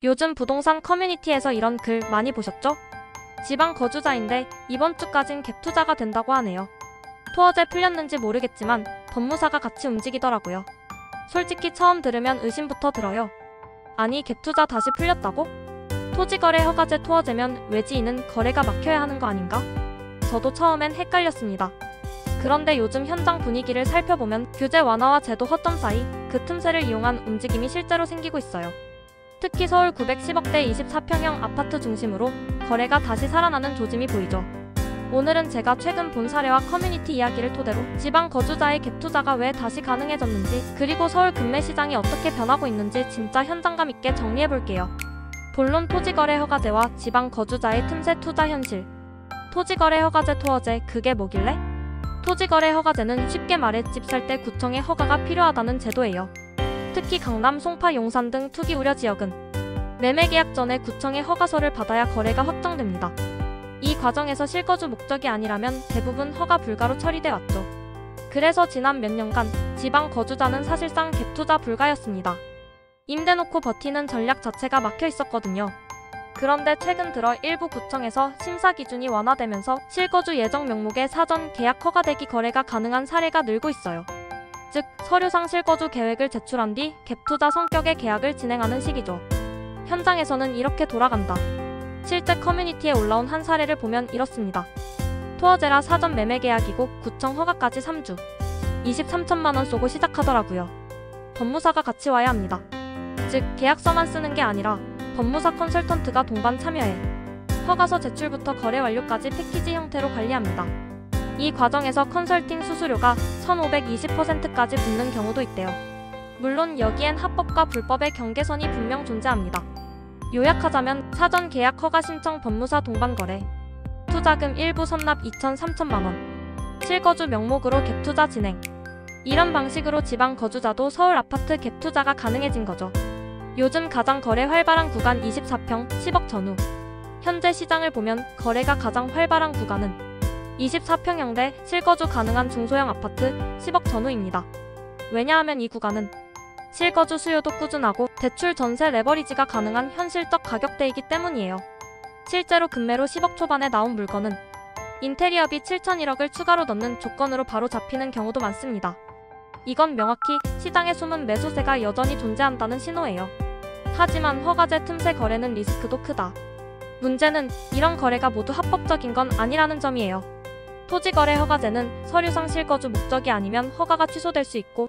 요즘 부동산 커뮤니티에서 이런 글 많이 보셨죠? 지방 거주자인데 이번 주까진 갭 투자가 된다고 하네요. 토어제 풀렸는지 모르겠지만 법무사가 같이 움직이더라고요. 솔직히 처음 들으면 의심부터 들어요. 아니 갭 투자 다시 풀렸다고? 토지거래 허가제 토어제면 외지인은 거래가 막혀야 하는 거 아닌가? 저도 처음엔 헷갈렸습니다. 그런데 요즘 현장 분위기를 살펴보면 규제 완화와 제도 허점 사이 그 틈새를 이용한 움직임이 실제로 생기고 있어요. 특히 서울 910억대 24평형 아파트 중심으로 거래가 다시 살아나는 조짐이 보이죠. 오늘은 제가 최근 본 사례와 커뮤니티 이야기를 토대로 지방 거주자의 갭 투자가 왜 다시 가능해졌는지, 그리고 서울 금매 시장이 어떻게 변하고 있는지 진짜 현장감 있게 정리해볼게요. 본론: 토지거래 허가제와 지방 거주자의 틈새 투자 현실. 토지거래 허가제 토어제, 그게 뭐길래? 토지거래 허가제는 쉽게 말해 집 살 때 구청의 허가가 필요하다는 제도예요. 특히 강남, 송파, 용산 등 투기 우려 지역은 매매 계약 전에 구청의 허가서를 받아야 거래가 확정됩니다. 이 과정에서 실거주 목적이 아니라면 대부분 허가 불가로 처리돼 왔죠. 그래서 지난 몇 년간 지방 거주자는 사실상 갭 투자 불가였습니다. 임대 놓고 버티는 전략 자체가 막혀 있었거든요. 그런데 최근 들어 일부 구청에서 심사 기준이 완화되면서 실거주 예정 명목의 사전 계약 허가되기 거래가 가능한 사례가 늘고 있어요. 즉, 서류상 실거주 계획을 제출한 뒤 갭 투자 성격의 계약을 진행하는 시기죠. 현장에서는 이렇게 돌아간다. 실제 커뮤니티에 올라온 한 사례를 보면 이렇습니다. 토어제라 사전 매매 계약이고 구청 허가까지 3주, 23천만 원 쏘고 시작하더라고요. 법무사가 같이 와야 합니다. 즉, 계약서만 쓰는 게 아니라 법무사 컨설턴트가 동반 참여해 허가서 제출부터 거래 완료까지 패키지 형태로 관리합니다. 이 과정에서 컨설팅 수수료가 1520%까지 붙는 경우도 있대요. 물론 여기엔 합법과 불법의 경계선이 분명 존재합니다. 요약하자면 사전 계약 허가 신청, 법무사 동반 거래, 투자금 일부 선납 2천, 3천만 원, 실거주 명목으로 갭 투자 진행. 이런 방식으로 지방 거주자도 서울 아파트 갭 투자가 가능해진 거죠. 요즘 가장 거래 활발한 구간 24평, 10억 전후. 현재 시장을 보면 거래가 가장 활발한 구간은 24평형대 실거주 가능한 중소형 아파트 10억 전후입니다. 왜냐하면 이 구간은 실거주 수요도 꾸준하고 대출 전세 레버리지가 가능한 현실적 가격대이기 때문이에요. 실제로 금매로 10억 초반에 나온 물건은 인테리어비 7,001억을 추가로 넣는 조건으로 바로 잡히는 경우도 많습니다. 이건 명확히 시장의 숨은 매수세가 여전히 존재한다는 신호예요. 하지만 허가제 틈새 거래는 리스크도 크다. 문제는 이런 거래가 모두 합법적인 건 아니라는 점이에요. 토지거래 허가제는 서류상 실거주 목적이 아니면 허가가 취소될 수 있고,